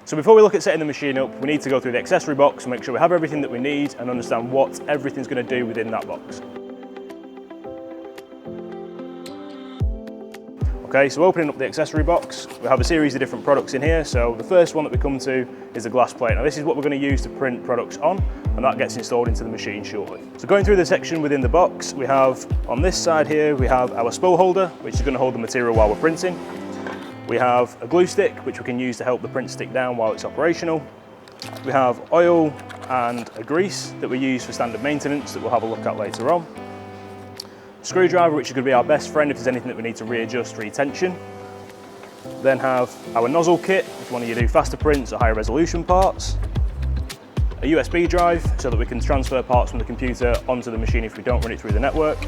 So before we look at setting the machine up, we need to go through the accessory box and make sure we have everything that we need and understand what everything's going to do within that box. Okay, so opening up the accessory box, we have a series of different products in here. So the first one that we come to is the glass plate. Now this is what we're going to use to print products on, and that gets installed into the machine shortly. So going through the section within the box, we have on this side here, we have our spool holder, which is going to hold the material while we're printing. We have a glue stick, which we can use to help the print stick down while it's operational. We have oil and a grease that we use for standard maintenance that we'll have a look at later on. Screwdriver, which is going to be our best friend if there's anything that we need to readjust, retension. Then have our nozzle kit if you want to do faster prints or higher resolution parts. A USB drive so that we can transfer parts from the computer onto the machine if we don't run it through the network.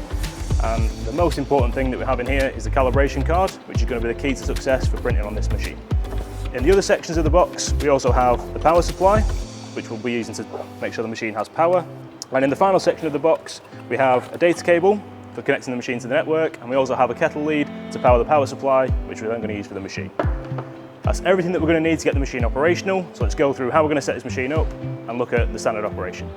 And the most important thing that we have in here is the calibration card, which is going to be the key to success for printing on this machine. In the other sections of the box, we also have the power supply, which we'll be using to make sure the machine has power. And in the final section of the box, we have a data cable for connecting the machine to the network, and we also have a kettle lead to power the power supply, which we're then going to use for the machine. That's everything that we're going to need to get the machine operational, so let's go through how we're going to set this machine up and look at the standard operation.